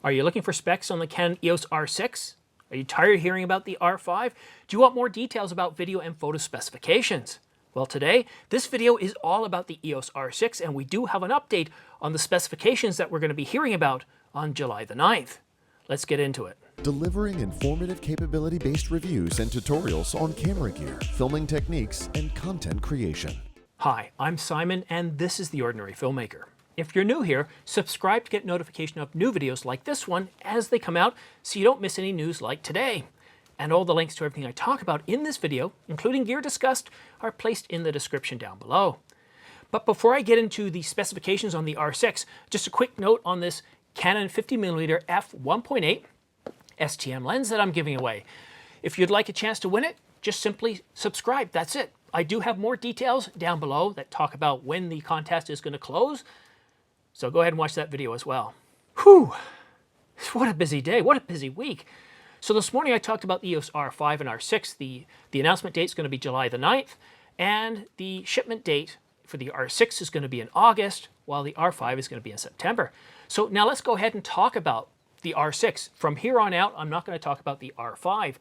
Are you looking for specs on the Canon EOS R6? Are you tired of hearing about the R5? Do you want more details about video and photo specifications? Well, today, this video is all about the EOS R6, and we do have an update on the specifications that we're going to be hearing about on July the 9th. Let's get into it. Delivering informative capability-based reviews and tutorials on camera gear, filming techniques, and content creation. Hi, I'm Simon, and this is The Ordinary Filmmaker. If you're new here, subscribe to get notification of new videos like this one as they come out so you don't miss any news like today. And all the links to everything I talk about in this video, including gear discussed, are placed in the description down below. But before I get into the specifications on the R6, just a quick note on this Canon 50mm f1.8 STM lens that I'm giving away. If you'd like a chance to win it, just simply subscribe, that's it. I do have more details down below that talk about when the contest is going to close, so go ahead and watch that video as well. Whew, what a busy day, what a busy week. So this morning I talked about the EOS R5 and R6. The announcement date is going to be July the 9th, and the shipment date for the R6 is going to be in August, while the R5 is going to be in September. So now let's go ahead and talk about the R6. From here on out, I'm not going to talk about the R5.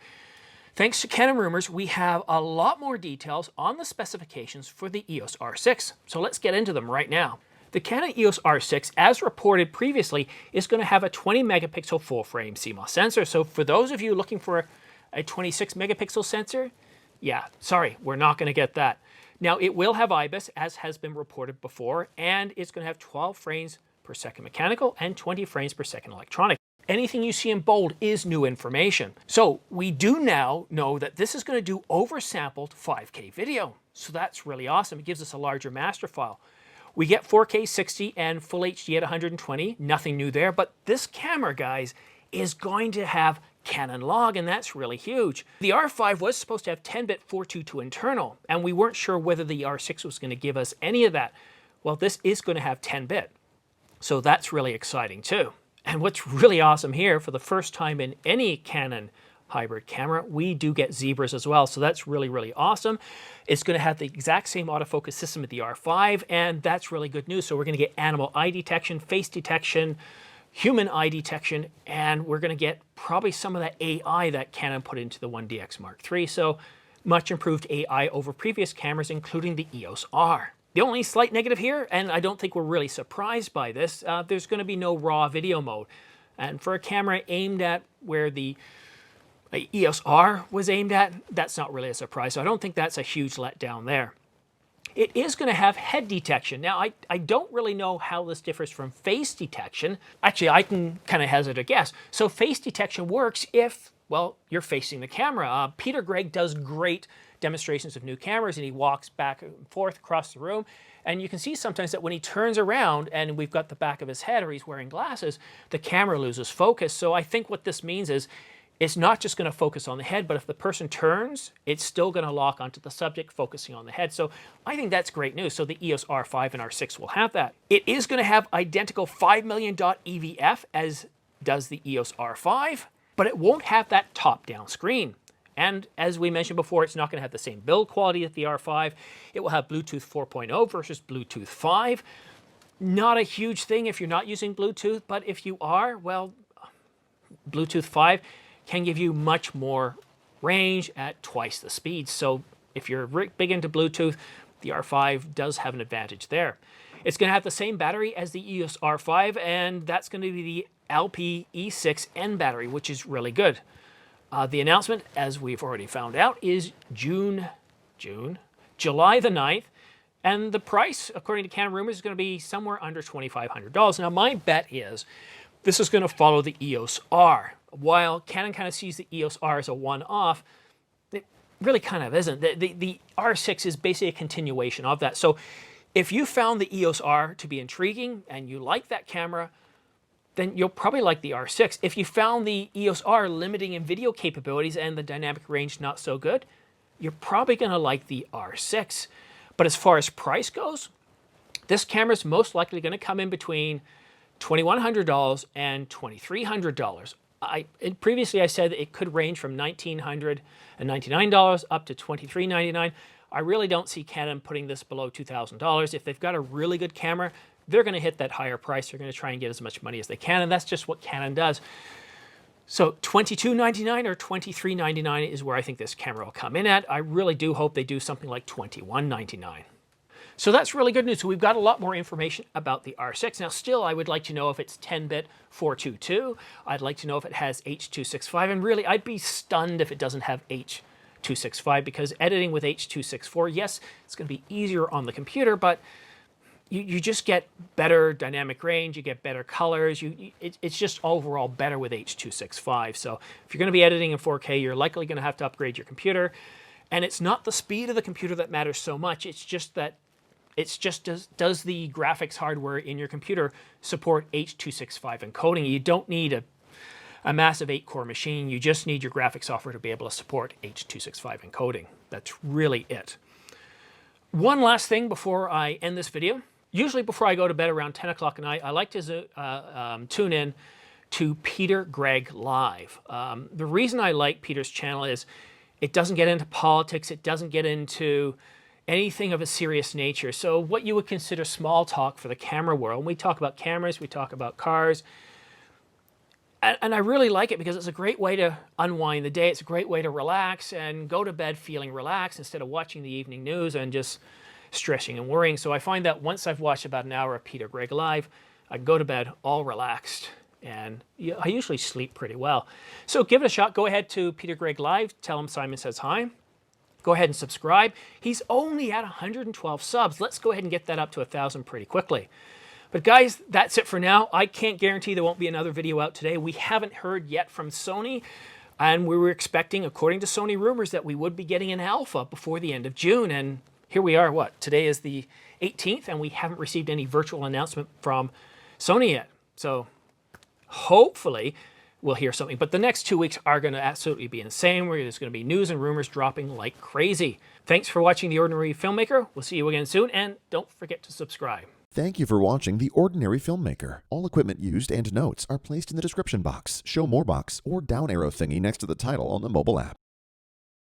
Thanks to Canon Rumors, we have a lot more details on the specifications for the EOS R6. So let's get into them right now. The Canon EOS R6, as reported previously, is going to have a 20 megapixel full frame CMOS sensor. So for those of you looking for a 26 megapixel sensor, yeah, sorry, we're not going to get that. Now it will have IBIS, as has been reported before, and it's going to have 12 frames per second mechanical and 20 frames per second electronic. Anything you see in bold is new information. So we do now know that this is going to do oversampled 5K video. So that's really awesome. It gives us a larger master file. We get 4K 60 and full HD at 120, nothing new there, but this camera, guys, is going to have Canon log, and that's really huge. The R5 was supposed to have 10-bit 422 internal, and we weren't sure whether the R6 was going to give us any of that. Well, this is going to have 10-bit, so that's really exciting too. And what's really awesome here, for the first time in any Canon hybrid camera, we do get zebras as well, so that's really, really awesome. It's going to have the exact same autofocus system at the R5, and that's really good news. So we're going to get animal eye detection, face detection, human eye detection, and we're going to get probably some of that AI that Canon put into the 1DX Mark III, so much improved AI over previous cameras, including the EOS R. The only slight negative here, and I don't think we're really surprised by this, there's going to be no raw video mode. And for a camera aimed at where the EOS R was aimed at, that's not really a surprise. So I don't think that's a huge letdown there. It is going to have head detection. Now, I don't really know how this differs from face detection. Actually, I can kind of hazard a guess. So face detection works if, well, you're facing the camera. Gregg does great demonstrations of new cameras, and he walks back and forth across the room. And you can see sometimes that when he turns around and we've got the back of his head or he's wearing glasses, the camera loses focus. So I think what this means is it's not just going to focus on the head, but if the person turns, it's still going to lock onto the subject, focusing on the head. So I think that's great news. So the EOS R5 and R6 will have that. It is going to have identical 5 million dot EVF as does the EOS R5, but it won't have that top-down screen. And as we mentioned before, it's not going to have the same build quality as the R5. It will have Bluetooth 4.0 versus Bluetooth 5. Not a huge thing if you're not using Bluetooth, but if you are, well, Bluetooth 5 can give you much more range at twice the speed. So if you're big into Bluetooth, the R5 does have an advantage there. It's going to have the same battery as the EOS R5, and that's going to be the LPE6N battery, which is really good. The announcement, as we've already found out, is July the 9th, and the price, according to Canon Rumors, is going to be somewhere under $2,500. Now, my bet is this is going to follow the EOS R. While Canon kind of sees the EOS R as a one-off, it really kind of isn't. The R6 is basically a continuation of that. So if you found the EOS R to be intriguing and you like that camera, then you'll probably like the R6. If you found the EOS R limiting in video capabilities and the dynamic range not so good, you're probably going to like the R6. But as far as price goes, this camera is most likely going to come in between $2,100 and $2,300. Previously I said that it could range from $1,999 up to $2,399. I really don't see Canon putting this below $2,000. If they've got a really good camera, they're going to hit that higher price. They're going to try and get as much money as they can, and that's just what Canon does. So $22.99 or $23.99 is where I think this camera will come in at. I really do hope they do something like $21.99. So that's really good news. So we've got a lot more information about the R6. Now still, I would like to know if it's 10-bit 422. I'd like to know if it has H.265, and really I'd be stunned if it doesn't have H.265, because editing with H.264, yes, it's going to be easier on the computer, but you just get better dynamic range, you get better colors, it's just overall better with H.265. So if you're going to be editing in 4K, you're likely going to have to upgrade your computer. And it's not the speed of the computer that matters so much, it's just that does the graphics hardware in your computer support H.265 encoding? You don't need a massive 8-core machine, you just need your graphics software to be able to support H.265 encoding. That's really it. One last thing before I end this video. Usually before I go to bed around 10 o'clock at night, I like to tune in to Peter Gregg Live. The reason I like Peter's channel is it doesn't get into politics, it doesn't get into anything of a serious nature. So what you would consider small talk for the camera world. When we talk about cameras, we talk about cars. And I really like it because it's a great way to unwind the day. It's a great way to relax and go to bed feeling relaxed instead of watching the evening news and just stressing and worrying. So I find that once I've watched about an hour of Peter Gregg Live, I go to bed all relaxed, and I usually sleep pretty well. So give it a shot. Go ahead to Peter Gregg Live. Tell him Simon Says Hi. Go ahead and subscribe. He's only at 112 subs. Let's go ahead and get that up to 1,000 pretty quickly. But guys, that's it for now. I can't guarantee there won't be another video out today. We haven't heard yet from Sony, and we were expecting, according to Sony rumors, that we would be getting an alpha before the end of June. And here we are, what? Today is the 18th, and we haven't received any virtual announcement from Sony yet. So hopefully we'll hear something. But the next 2 weeks are going to absolutely be insane, where there's going to be news and rumors dropping like crazy. Thanks for watching The Ordinary Filmmaker. We'll see you again soon, and don't forget to subscribe. Thank you for watching The Ordinary Filmmaker. All equipment used and notes are placed in the description box, show more box, or down arrow thingy next to the title on the mobile app.